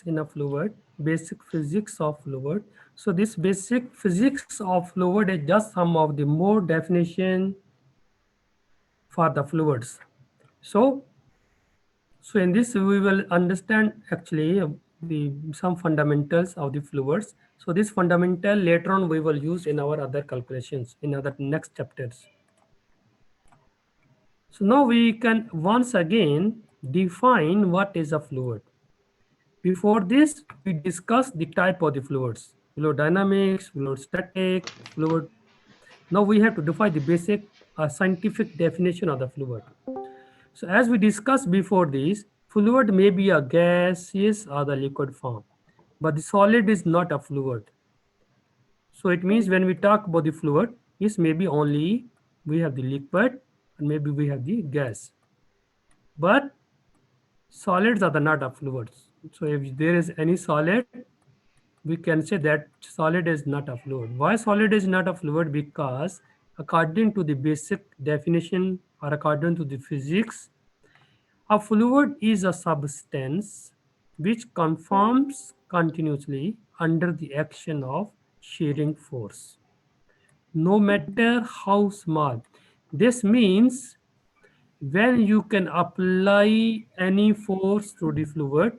in a fluid, basic physics of fluid. So this basic physics of fluid is just some of the more definition for the fluids. So, so in this we will understand actually the some fundamentals of the fluids. So this fundamental later on we will use in our other calculations in other next chapters. So now we can once again define what is a fluid. Before this, we discussed the type of the fluids, fluid dynamics, fluid static, fluid. Now we have to define the basic scientific definition of the fluid. So as we discussed before this, fluid may be a gaseous or the liquid form, but the solid is not a fluid. So it means when we talk about the fluid, this may be only we have the liquid and maybe we have the gas. But solids are the not a fluids. So if there is any solid, we can say that solid is not a fluid. Why solid is not a fluid? Because according to the basic definition or according to the physics, a fluid is a substance which conforms continuously under the action of shearing force, no matter how small. This means when you can apply any force to the fluid,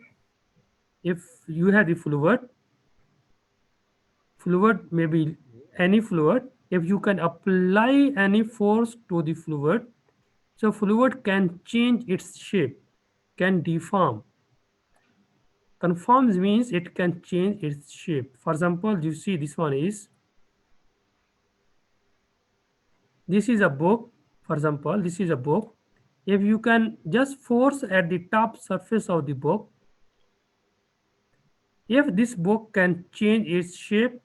if you have the fluid may be any fluid, if you can apply any force to the fluid, so fluid can change its shape, can deform. Conforms means it can change its shape. For example, you see this is a book. For example, this is a book. If you can just force at the top surface of the book, if this book can change its shape,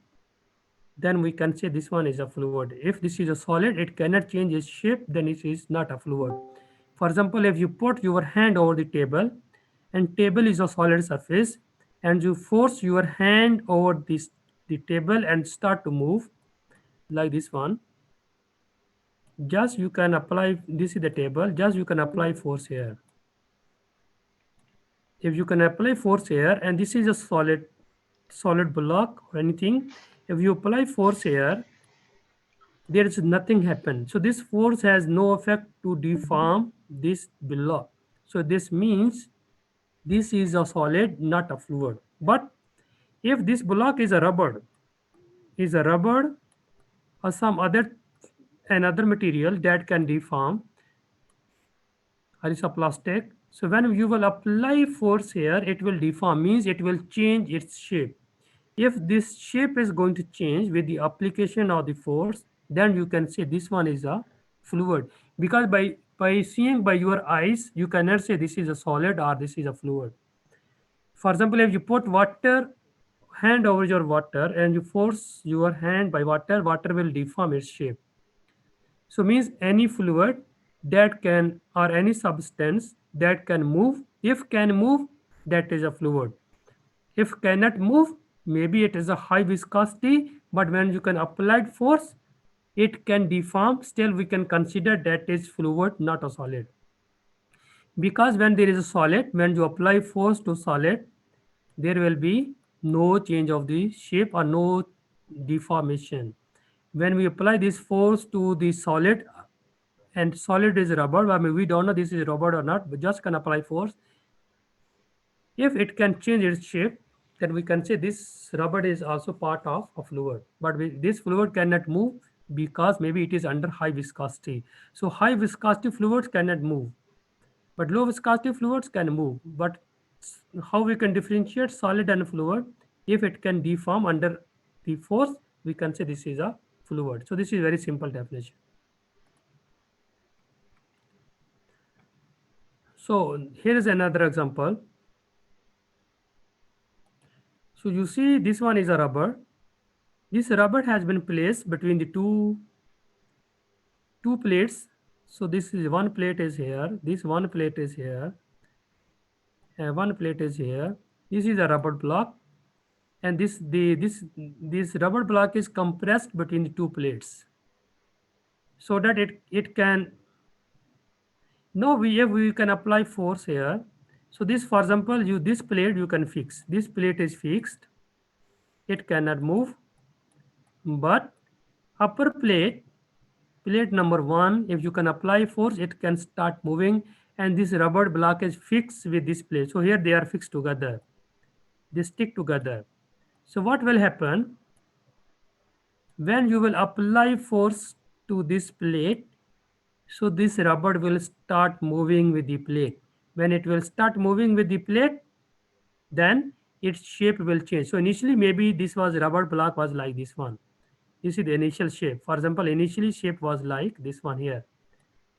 then we can say this one is a fluid. If this is a solid, it cannot change its shape, then it is not a fluid. For example, if you put your hand over the table, and table is a solid surface, and you force your hand over the table and start to move like this one, just you can apply, this is the table, just you can apply force here. If you can apply force here, and this is a solid block or anything, if you apply force here, there is nothing happen. So this force has no effect to deform this block. So this means this is a solid, not a fluid. But if this block is a rubber or some other another material that can deform, or is a plastic. So when you will apply force here, it will deform, means it will change its shape. If this shape is going to change with the application of the force, then you can say this one is a fluid. Because by seeing by your eyes, you cannot say this is a solid or this is a fluid. For example, if you put water hand over your water and you force your hand by water, water will deform its shape. So means any fluid that can or any substance that can move, if can move, that is a fluid. If cannot move, maybe it is a high viscosity, but when you can apply force, it can deform. Still, we can consider that is fluid, not a solid. Because when there is a solid, when you apply force to solid, there will be no change of the shape or no deformation. When we apply this force to the solid, and solid is rubber, I mean we don't know this is rubber or not, but just can apply force. If it can change its shape, then we can say this rubber is also part of a fluid. But this fluid cannot move because maybe it is under high viscosity. So high viscosity fluids cannot move, but low viscosity fluids can move. But how we can differentiate solid and fluid? If it can deform under the force, we can say this is a fluid. So this is very simple definition. So here is another example. So you see this one is a rubber. This rubber has been placed between the two plates. So this is one plate is here, this one plate is here, and one plate is here. This is a rubber block, and this rubber block is compressed between the two plates, so that it can, now we can apply force here, So this, for example, this plate you can fix. This plate is fixed. It cannot move. But upper plate, plate number one, if you can apply force, it can start moving. And this rubber block is fixed with this plate. So here they are fixed together. They stick together. So what will happen when you will apply force to this plate? So this rubber will start moving with the plate. When it will start moving with the plate, then its shape will change. So initially maybe this was rubber block was like this one. You see the initial shape. For example, initially shape was like this one here.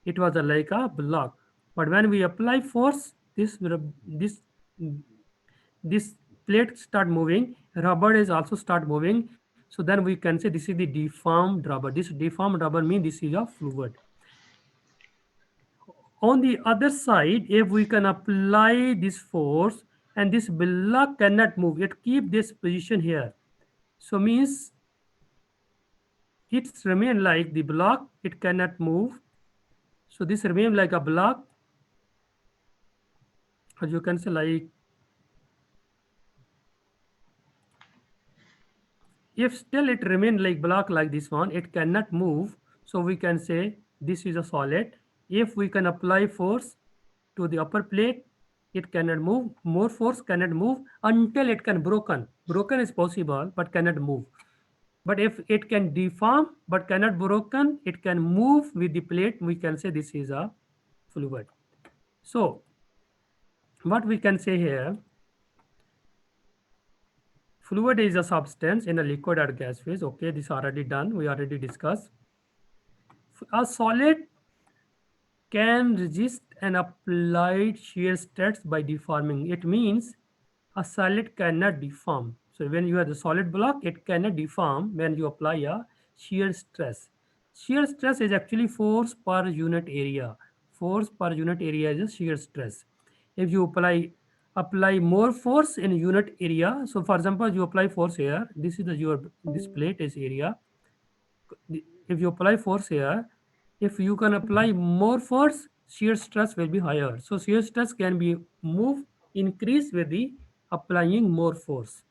It was like a block. But when we apply force, this plate start moving, rubber is also start moving. So then we can say this is the deformed rubber. This deformed rubber means this is a fluid. On the other side, if we can apply this force and this block cannot move, it keep this position here. So means it's remain like the block, it cannot move. So this remain like a block, or you can say like, if still it remain like block like this one, it cannot move. So we can say this is a solid. If we can apply force to the upper plate, it cannot move. More force cannot move until it can broken. Broken is possible, but cannot move. But if it can deform but cannot broken, it can move with the plate. We can say this is a fluid. So what we can say here, fluid is a substance in a liquid or gas phase. Okay, this already done. We already discussed. A solid can resist an applied shear stress by deforming. It means a solid cannot deform. So when you have the solid block, it cannot deform when you apply a shear stress. Shear stress is actually force per unit area. Force per unit area is a shear stress. If you apply more force in unit area, so for example, you apply force here. This is the your this plate is area. If you apply force here, if you can apply more force, shear stress will be higher. So shear stress can be move increase with the applying more force.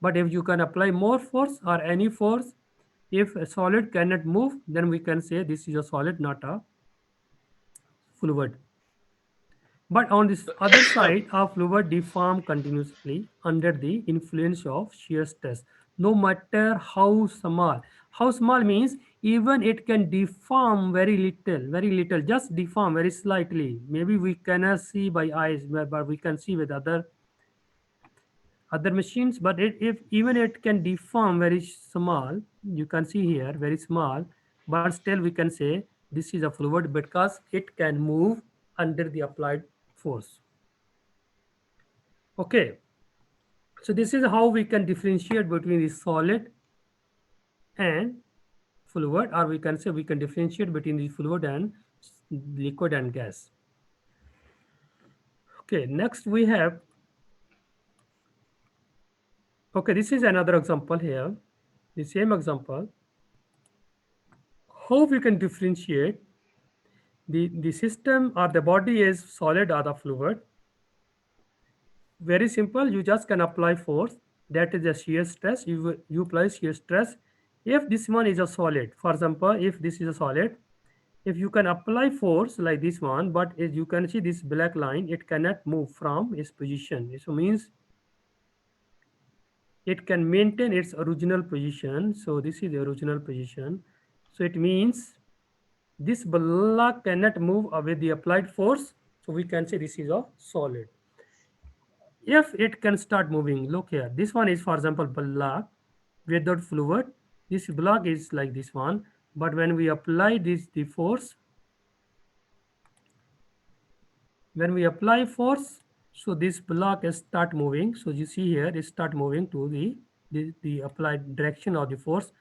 But if you can apply more force or any force, if a solid cannot move, then we can say this is a solid, not a fluid. But on this other side, a fluid deform continuously under the influence of shear stress, no matter how small. How small means even it can deform very little, just deform very slightly. Maybe we cannot see by eyes, but we can see with other machines. But if even it can deform very small, you can see here very small, but still we can say this is a fluid because it can move under the applied force. Okay, so this is how we can differentiate between the solid and fluid, or we can say we can differentiate between the fluid and liquid and gas. Okay, next we have, okay, this is another example here, the same example, how we can differentiate the system or the body is solid or the fluid. Very simple, you just can apply force, that is a shear stress. You apply shear stress. If this one is a solid, for example, if this is a solid, if you can apply force like this one, but as you can see this black line, it cannot move from its position. So means it can maintain its original position. So this is the original position. So it means this block cannot move with the applied force. So we can say this is a solid. If it can start moving, look here, this one is for example block without fluid. This block is like this one, but when we apply this the force, when we apply force, so this block is start moving. So you see here it start moving to the applied direction of the force.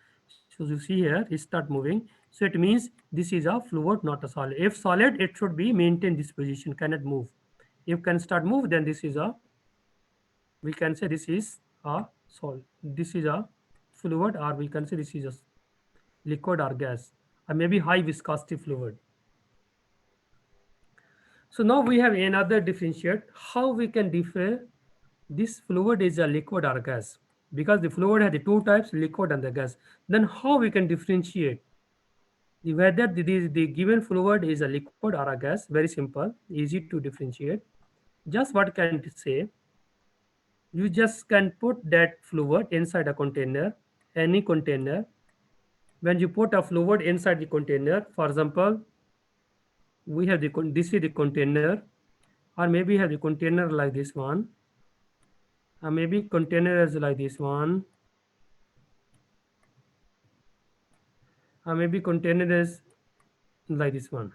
So you see here it start moving. So it means this is a fluid, not a solid. If solid, it should be maintain this position, cannot move. If can start move, then this is a, we can say this is a solid. This is a fluid, or we can say this is a liquid or gas, or maybe high viscosity fluid. So now we have another differentiate how we can differ this fluid is a liquid or a gas, because the fluid has the two types, liquid and the gas. Then how we can differentiate whether the given fluid is a liquid or a gas? Very simple, easy to differentiate. Just what can it say? You just can put that fluid inside a container, any container. When you put a fluid inside the container, for example, we have this is the container, or maybe have the container like this one, maybe container is like this one, maybe container is like this one.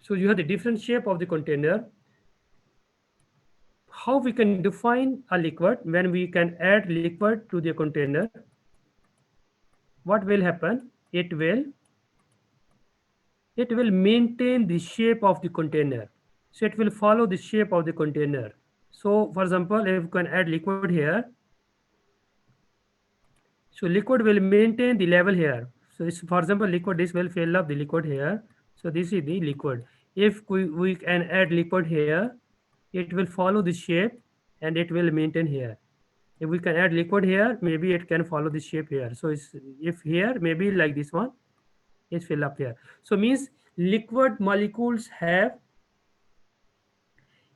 So you have the different shape of the container. How we can define a liquid? When we can add liquid to the container, what will happen? It will maintain the shape of the container. So it will follow the shape of the container. So for example, if you can add liquid here, so liquid will maintain the level here. So it's, for example, liquid, this will fill up the liquid here. So this is the liquid. If we can add liquid here, it will follow the shape and it will maintain here. If we can add liquid here, maybe it can follow the shape here. So it's, if here, maybe like this one, is fill up here. So means liquid molecules have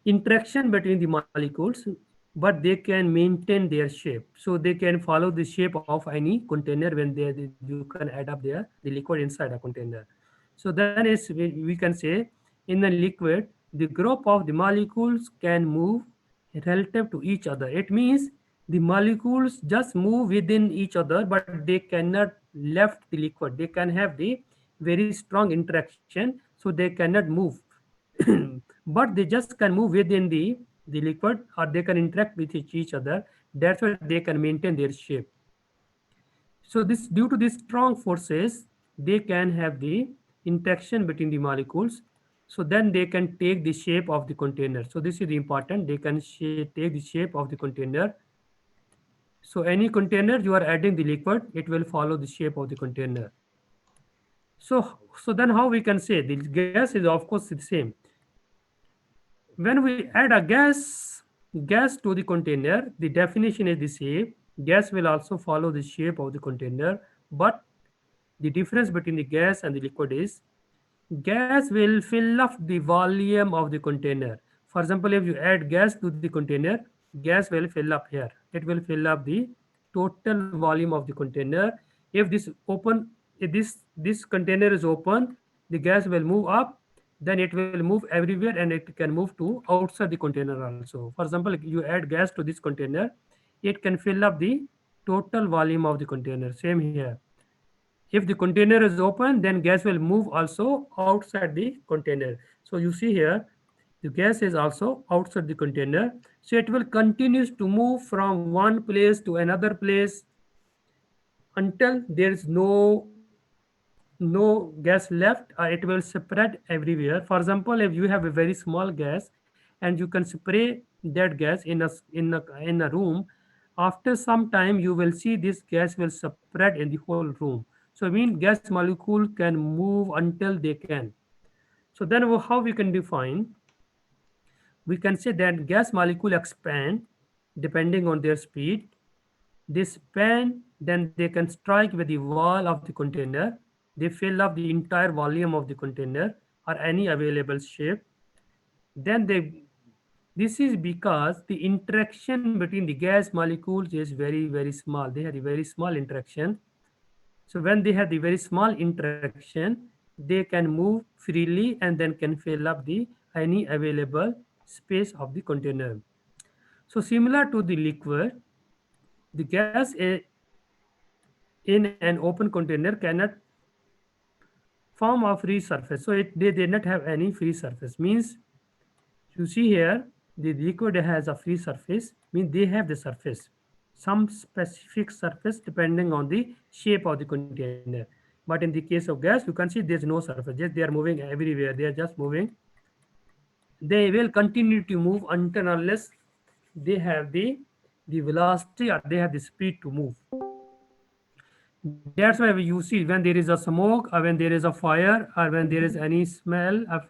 interaction between the molecules, but they can maintain their shape. So they can follow the shape of any container when you can add up there the liquid inside a container. So then is we can say in the liquid, the group of the molecules can move relative to each other. It means the molecules just move within each other, but they cannot left the liquid. They can have the very strong interaction, so they cannot move. But they just can move within the liquid, or they can interact with each other. That's why they can maintain their shape. So this, due to these strong forces, they can have the interaction between the molecules. So then they can take the shape of the container. So this is the important, they can take the shape of the container. So any container you are adding the liquid, it will follow the shape of the container. So then how we can say the gas is of course the same. When we add a gas to the container, the definition is the same. Gas will also follow the shape of the container, but the difference between the gas and the liquid is gas will fill up the volume of the container. For example, if you add gas to the container, gas will fill up here. It will fill up the total volume of the container. If this open, if this container is open, the gas will move up, then it will move everywhere and it can move to outside the container also. For example, you add gas to this container, it can fill up the total volume of the container. Same here. If the container is open, then gas will move also outside the container. So you see here, the gas is also outside the container. So it will continues to move from one place to another place until there is no gas left, or it will spread everywhere. For example, if you have a very small gas and you can spray that gas in a room, after some time you will see this gas will spread in the whole room. So I mean gas molecule can move until they can. So then how we can define? We can say that gas molecule expand depending on their speed. They span, then they can strike with the wall of the container. They fill up the entire volume of the container or any available shape. Then this is because the interaction between the gas molecules is very, very small. They have a very small interaction. So when they have the very small interaction, they can move freely and then can fill up the any available space of the container. So similar to the liquid, the gas in an open container cannot form a free surface. So they did not have any free surface. Means you see here, the liquid has a free surface, means they have the surface, some specific surface depending on the shape of the container. But in the case of gas, you can see there's no surface. Just they are moving everywhere. They are just moving. They will continue to move until unless they have the velocity or they have the speed to move. That's why you see when there is a smoke or when there is a fire or when there is any smell of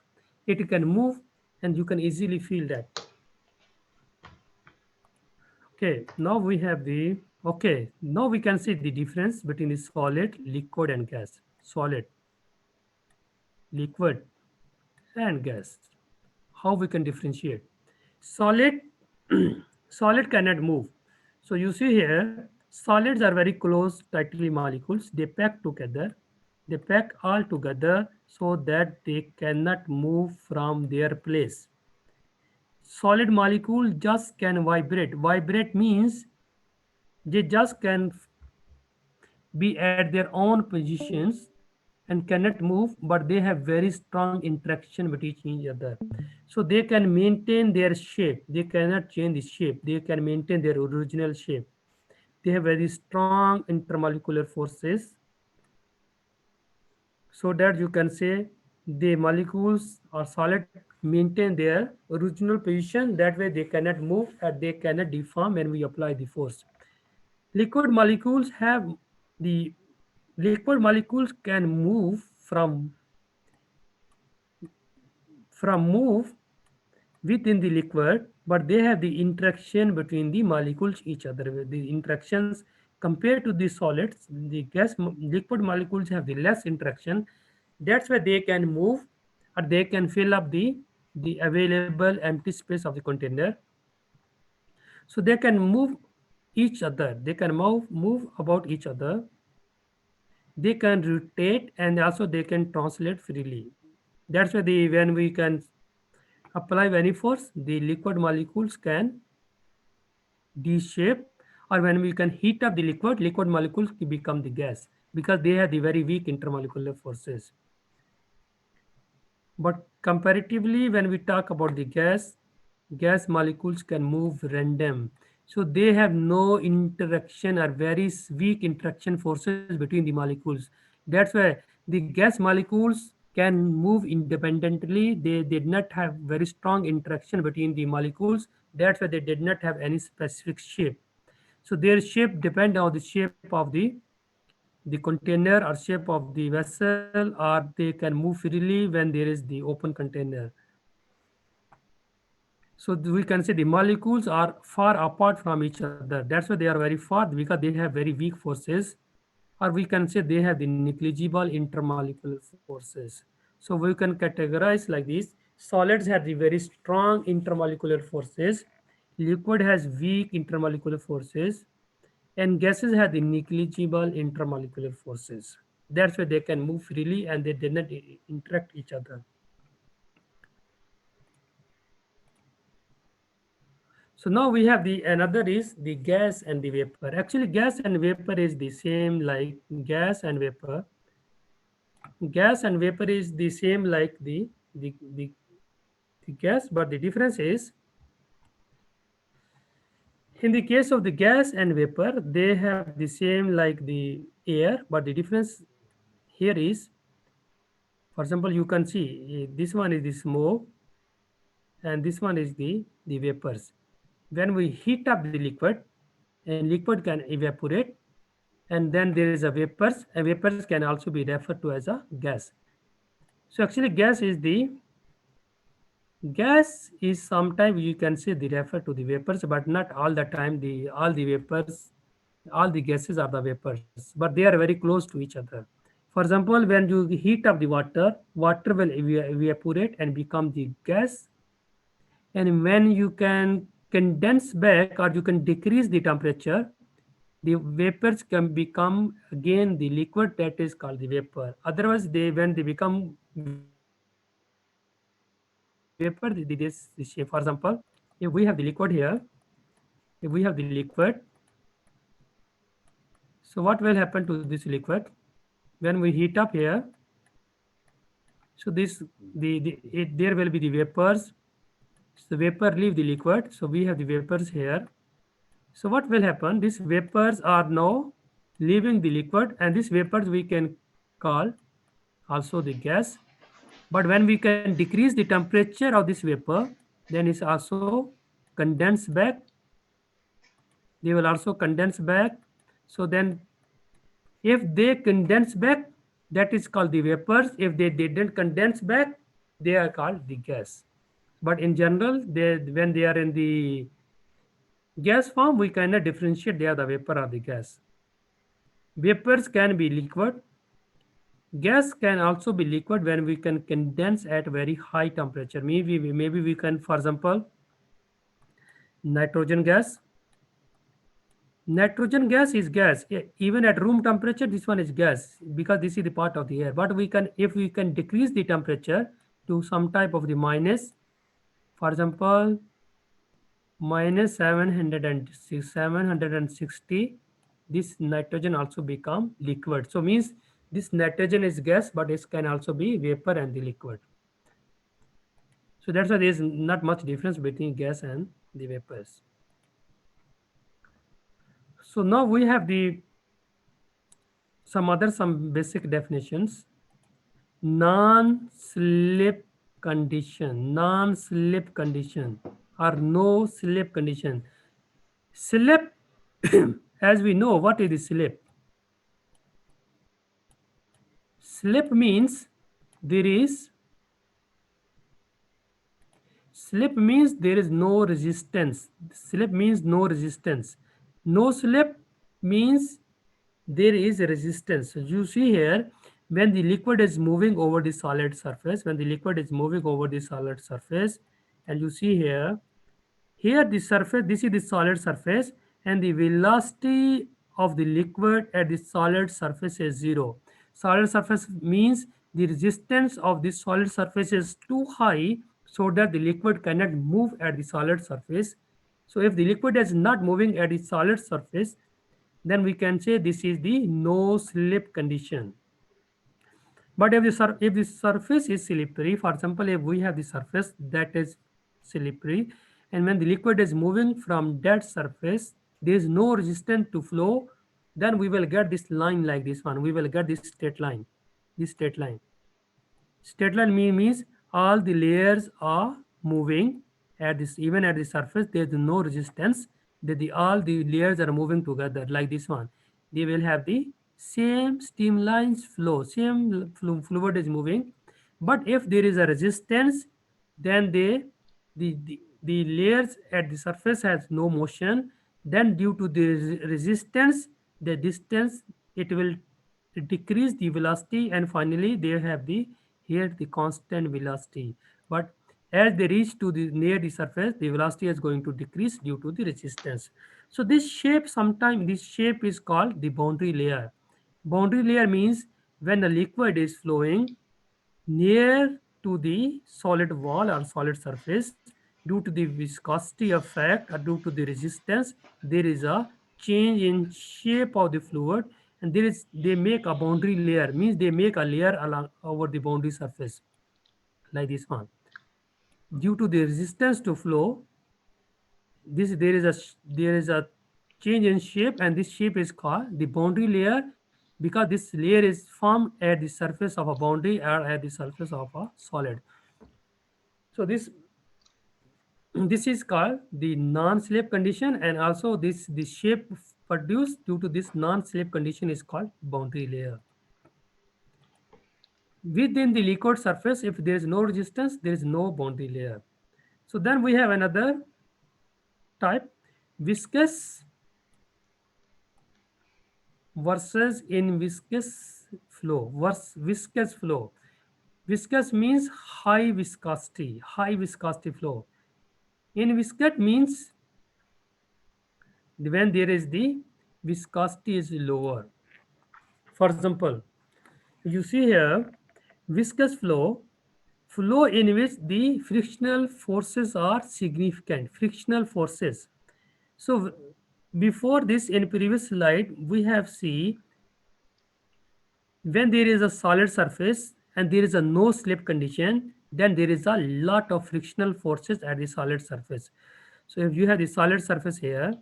it can move and you can easily feel that. Okay, now we have the okay, now we can see the difference between the solid, liquid and gas. Solid, liquid and gas. How we can differentiate? Solid solid cannot move. So you see here solids are very close tightly molecules. They pack together. They pack all together so that they cannot move from their place. Solid molecule just can vibrate. Vibrate means they just can be at their own positions and cannot move, but they have very strong interaction with each other. So they can maintain their shape. They cannot change the shape. They can maintain their original shape. They have very strong intermolecular forces, so that you can say the molecules or solid maintain their original position. That way they cannot move and they cannot deform when we apply the force. Liquid molecules have the liquid molecules can move from move within the liquid, but they have the interaction between the molecules each other. The interactions compared to the solids, the liquid molecules have the less interaction. That's why they can move or they can fill up the available empty space of the container. So they can move each other. They can move about each other. They can rotate and also they can translate freely. That's why when we can apply any force, the liquid molecules can D-shape, or when we can heat up the liquid molecules become the gas because they have the very weak intermolecular forces. But comparatively, when we talk about the gas molecules can move random. So they have no interaction or very weak interaction forces between the molecules. That's why the gas molecules can move independently. They did not have very strong interaction between the molecules. That's why they did not have any specific shape. So their shape depend on the shape of the container or shape of the vessel, or they can move freely when there is the open container. So we can say the molecules are far apart from each other. That's why they are very far because they have very weak forces, or we can say they have the negligible intermolecular forces. So we can categorize like this. Solids have the very strong intermolecular forces. Liquid has weak intermolecular forces, and gases have the negligible intermolecular forces. That's why they can move freely and they did not interact each other. So now we have the another is the gas and the vapor. Actually, gas and vapor is the same like gas and vapor. Gas and vapor is the same like the, the, the gas, but the difference is in the case of the gas and vapor, they have the same like the air, but the difference here is, for example, you can see this one is the smoke and this one is the vapors. When we heat up the liquid, and liquid can evaporate, and then there is a vapors, and vapors can also be referred to as a gas. So actually gas is sometimes you can say the refer to the vapors, but not all the time the all the vapors, all the gases are the vapors, but they are very close to each other. For example, when you heat up the water, water will evaporate and become the gas. And when you can condense back or you can decrease the temperature, the vapors can become again the liquid, that is called the vapor. Otherwise, they when they become vapor, this shape. For example, if we have the liquid here, if we have the liquid, so what will happen to this liquid when we heat up here? So this there will be the vapors. So vapor leave the liquid. So we have the vapors here. So what will happen? These vapors are now leaving the liquid, and these vapors we can call also the gas. But when we can decrease the temperature of this vapor, then it's also condensed back. They will also condense back. So then If they condense back, that is called the vapors. If they didn't condense back, they are called the gas. But in general, when they are in the gas form, we cannot differentiate they are the vapor or the gas. Vapors can be liquid. Gas can also be liquid when we can condense at very high temperature. Maybe we can, for example, nitrogen gas. Nitrogen gas is gas. Even at room temperature, this one is gas because this is the part of the air. But we can, if we can decrease the temperature to some type of the minus, for example, minus 760, this nitrogen also become liquid. So means this nitrogen is gas, but it can also be vapor and the liquid. So that's why there is not much difference between gas and the vapors. So now we have the some basic definitions. Non-slip non-slip condition or no slip condition. Slip, as we know, what is the slip? Slip means there is slip means there is no resistance. Slip means no resistance. No slip means there is a resistance. So you see here, when the liquid is moving over the solid surface, when the liquid is moving over the solid surface, and you see here the surface, this is the solid surface, and the velocity of the liquid at the solid surface is zero. Solid surface means the resistance of the solid surface is too high so that the liquid cannot move at the solid surface. So if the liquid is not moving at the solid surface, then we can say this is the no slip condition. But if the surface is slippery, for example, if we have the surface that is slippery, and when the liquid is moving from that surface, there is no resistance to flow, then we will get this line like this one. We will get this straight line. This straight line. Straight line means all the layers are moving at this, even at the surface, there is no resistance. All the layers are moving together like this one. They will have the same streamlines flow, same fluid is moving. But if there is a resistance, then the layers at the surface has no motion. Then due to the resistance, the distance, it will decrease the velocity, and finally they have the here the constant velocity. But as they reach to the near the surface, the velocity is going to decrease due to the resistance. So this shape, sometimes this shape is called the boundary layer. Boundary layer means when the liquid is flowing near to the solid wall or solid surface, due to the viscosity effect or due to the resistance, there is a change in shape of the fluid, and they make a boundary layer, means they make a layer along over the boundary surface like this one. Due to the resistance to flow, this there is a change in shape, and this shape is called the boundary layer, because this layer is formed at the surface of a boundary or at the surface of a solid. So this is called the non-slip condition, and also the shape produced due to this non-slip condition is called boundary layer. Within the liquid surface, if there is no resistance, there is no boundary layer. So then we have another type, viscous versus in viscous flow. Viscous flow. Viscous means high viscosity flow. In viscous means when there is the viscosity is lower. For example, you see here viscous flow in which the frictional forces are significant. Frictional forces. So before this, in previous slide, we have seen when there is a solid surface and there is a no slip condition, then there is a lot of frictional forces at the solid surface. So if you have the solid surface here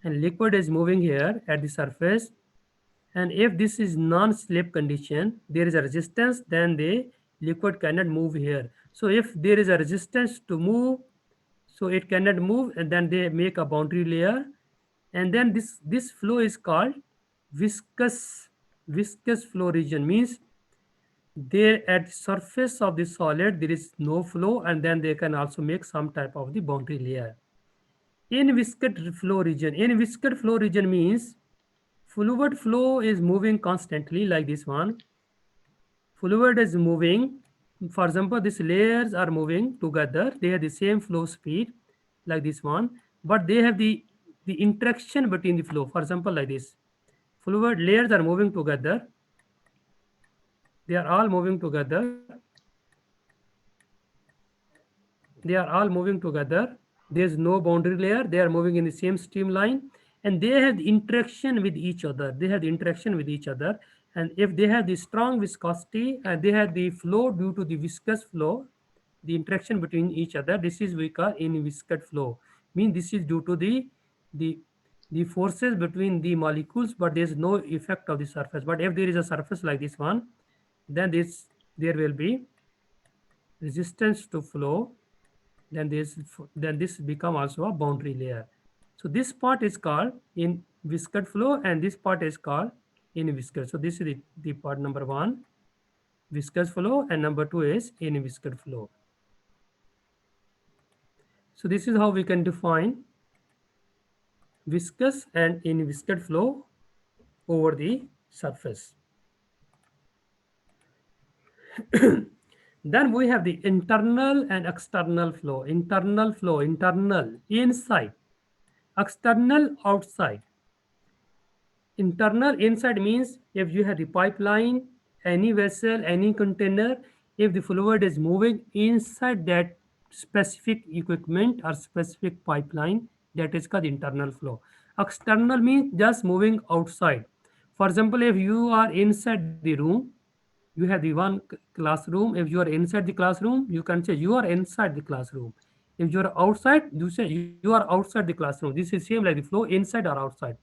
and liquid is moving here at the surface, and if this is non-slip condition, there is a resistance, then the liquid cannot move here. So if there is a resistance to move, so it cannot move, and then they make a boundary layer, and then this flow is called viscous viscous flow region means there at the surface of the solid there is no flow, and then they can also make some type of the boundary layer. In viscous flow region means fluid flow is moving constantly like this one. Fluid is moving. For example, these layers are moving together. They have the same flow speed like this one, but they have the interaction between the flow. For example, like this. Fluid layers are moving together. They are all moving together. They are all moving together. There is no boundary layer. They are moving in the same streamline, and they have the interaction with each other. They have the interaction with each other. And if they have the strong viscosity and they have the flow due to the viscous flow, the interaction between each other, this is we call in viscous flow. Mean this is due to the the forces between the molecules, but there is no effect of the surface. But if there is a surface like this one, then there will be resistance to flow, then this become also a boundary layer. So this part is called in viscous flow, and this part is called in viscous. So this is the part number one, viscous flow, and number two is in viscous flow. So this is how we can define viscous and in viscous flow over the surface. Then we have the internal and external flow. Internal flow, internal, inside. External, outside. Internal, inside means if you have the pipeline, any vessel, any container, if the fluid is moving inside that specific equipment or specific pipeline, that is called internal flow. External means just moving outside. For example, if you are inside the room, you have the one classroom. If you are inside the classroom, you can say you are inside the classroom. If you are outside, you say you are outside the classroom. This is same like the flow inside or outside.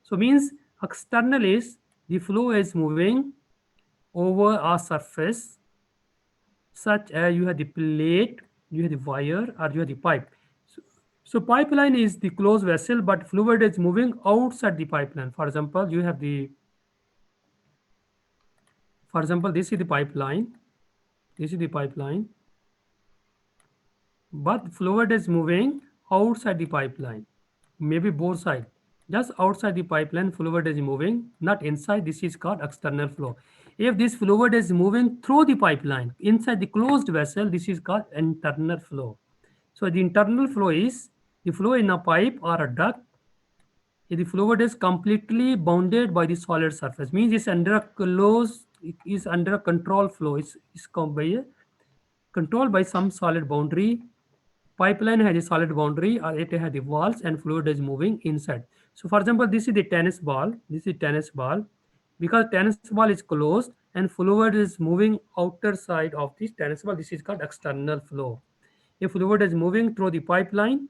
So means external is the flow is moving over a surface such as you have the plate, you have the wire, or you have the pipe. So, so pipeline is the closed vessel, but fluid is moving outside the pipeline. For example, you have the, for example, this is the pipeline. This is the pipeline, but fluid is moving outside the pipeline, maybe both side. Just outside the pipeline, fluid is moving, not inside. This is called external flow. If this fluid is moving through the pipeline, inside the closed vessel, this is called internal flow. So the internal flow is the flow in a pipe or a duct. If the fluid is completely bounded by the solid surface, means it's under a close, it is under a control flow. It's controlled by some solid boundary. Pipeline has a solid boundary or it has the walls and fluid is moving inside. So for example, this is the tennis ball. This is tennis ball. Because tennis ball is closed and fluid is moving outer side of this tennis ball, this is called external flow. If fluid is moving through the pipeline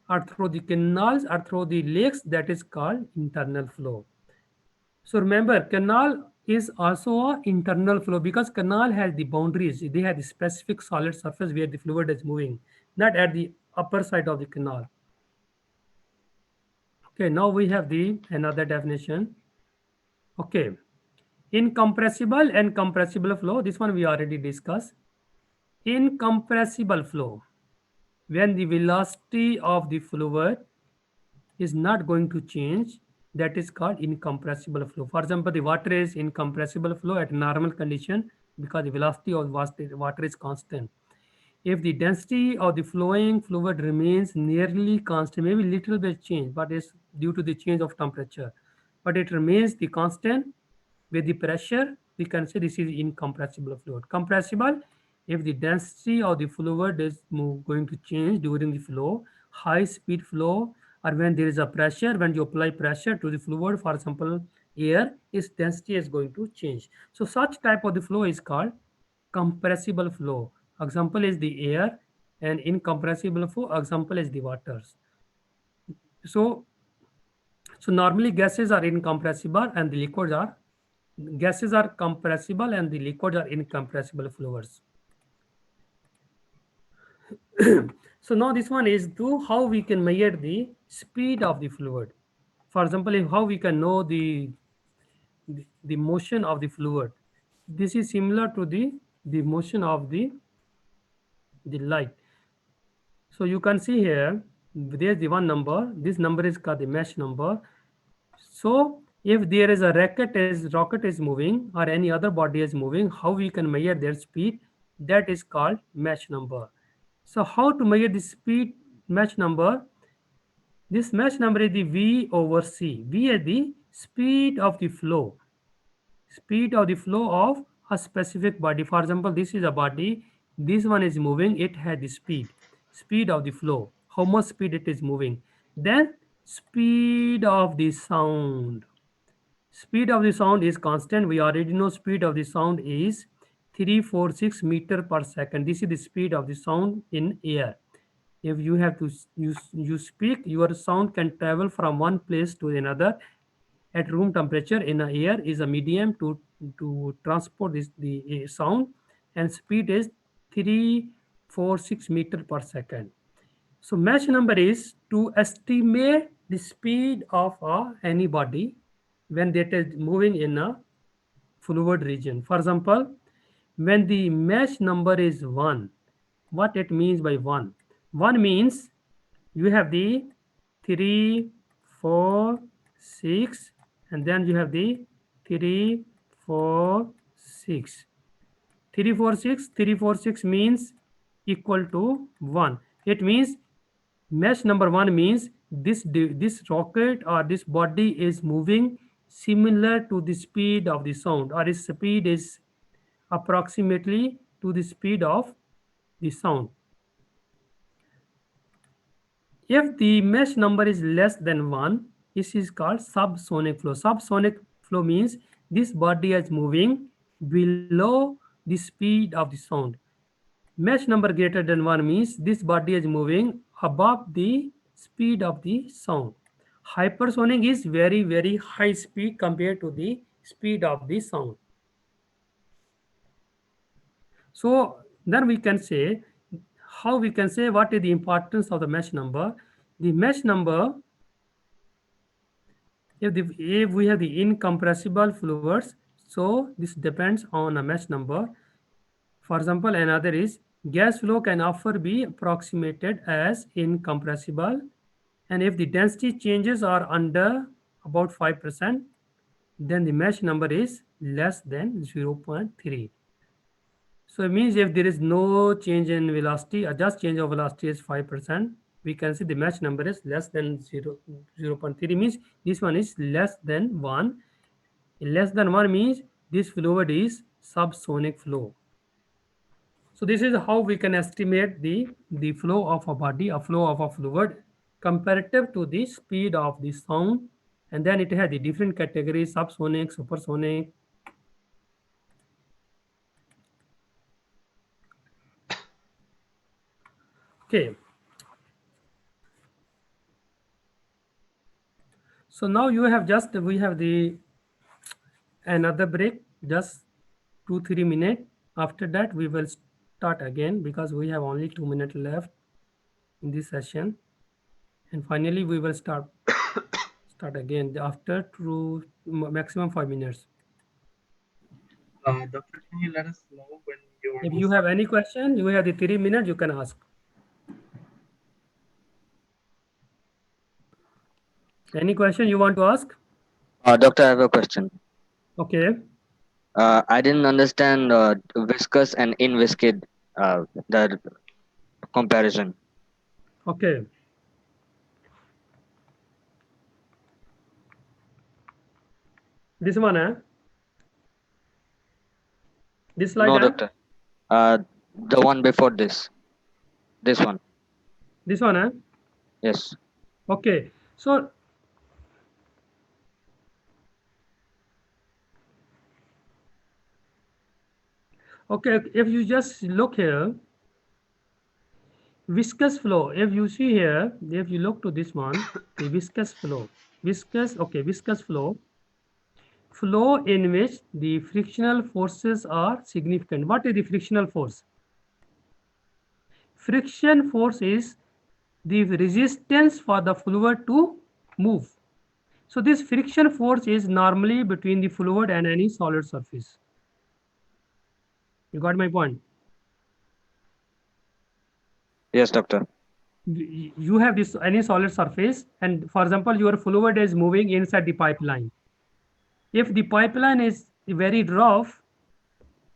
or through the canals or through the lakes, that is called internal flow. So remember, canal is also a internal flow because canal has the boundaries. They have the specific solid surface where the fluid is moving, not at the upper side of the canal. Okay, now we have the another definition. Okay, incompressible and compressible flow. This one we already discussed. Incompressible flow, when the velocity of the fluid is not going to change, that is called incompressible flow. For example, the water is incompressible flow at normal condition because the velocity of water is constant. If the density of the flowing fluid remains nearly constant, maybe little bit change, but it's due to the change of temperature, but it remains the constant with the pressure, we can say this is incompressible fluid. Compressible, if the density of the fluid is going to change during the flow, high speed flow, or when there is a pressure, when you apply pressure to the fluid, for example, air, its density is going to change. So such type of the flow is called compressible flow. Example is the air, and incompressible flow example is the waters. So so normally gases are incompressible and the liquids are gases are compressible and the liquids are incompressible fluids. So now this one is to how we can measure the speed of the fluid. For example, how we can know the motion of the fluid. This is similar to the motion of the light. So you can see here, there's the one number. This number is called the mesh number. So if there is a rocket is moving or any other body is moving, how we can measure their speed? That is called mesh number. So how to measure the speed mesh number? This mesh number is the V over C. V is the speed of the flow of a specific body. For example, this is a body, this one is moving, it has the speed of the flow, how much speed it is moving. Then speed of the sound. Speed of the sound is constant. We already know speed of the sound is 346 meter per second. This is the speed of the sound in air. If you have to you speak, your sound can travel from one place to another at room temperature in a air is a medium to transport the sound, and speed is 346 meter per second. So Mach number is to estimate the speed of any body when it is moving in a fluid region. For example, when the Mach number is 1, what it means by 1? 1 means you have the 3, 4, 6, and then you have the 3, 4, 6. 346 means equal to 1. It means mesh number 1 means this rocket or this body is moving similar to the speed of the sound, or its speed is approximately to the speed of the sound. If the mesh number is less than 1, this is called subsonic flow. Subsonic flow means this body is moving below the speed of the sound. Mesh number greater than 1 means this body is moving above the speed of the sound. Hypersonic is very, very high speed compared to the speed of the sound. So then we can say, how we can say what is the importance of the mesh number? The mesh number, if we have the incompressible fluids, so this depends on a mesh number. For example, another is gas flow can often be approximated as incompressible, and if the density changes are under about 5%, then the mesh number is less than 0.3. So it means if there is no change in velocity, a just change of velocity is 5%, we can see the mesh number is less than 0.3, means this one is less than 1. Less than 1 means this fluid is subsonic flow. So this is how we can estimate the flow of a body, a flow of a fluid comparative to the speed of the sound. And then it has the different categories: subsonic, supersonic. Okay. So now we have the another break, just 2-3 minutes. After that, we will start again because we have only 2 minutes left in this session. And finally, we will start again after maximum 5 minutes. Doctor, can you let us know when you If you have any question, you have the 3 minutes, you can ask. Any question you want to ask? Doctor, I have a question. Okay. I didn't understand viscous and inviscid, the comparison. Okay. This one, eh? This slide, No, eh? doctor. The one before this. This one. This one, eh? Yes. Okay. So, okay, if you just look here, viscous flow, if you see here, if you look to this one, the viscous flow, viscous flow in which the frictional forces are significant. What is the frictional force? Friction force is the resistance for the fluid to move. So this friction force is normally between the fluid and any solid surface. You got my point? Yes, doctor. You have this any solid surface, and for example, your fluid is moving inside the pipeline. If the pipeline is very rough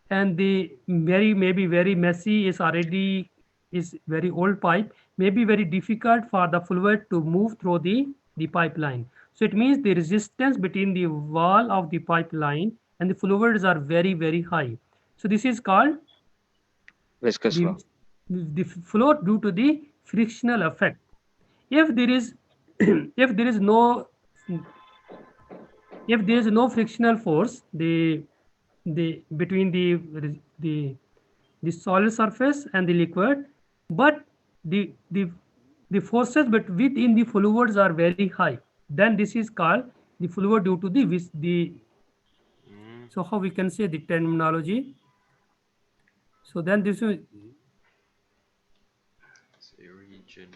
and the maybe very messy, is very old pipe, may be very difficult for the fluid to move through the pipeline. So it means the resistance between the wall of the pipeline and the fluids are very high. So this is called Viscous the flow. the flow due to the frictional effect. If there is if there is no if there is no frictional force the between the the solid surface and the liquid, but the the the forces but within the fluids are very high, then this is called the fluid due to the so how we can say the terminology. So then this is Region.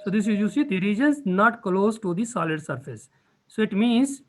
so this is, you see, the regions not close to the solid surface. So it means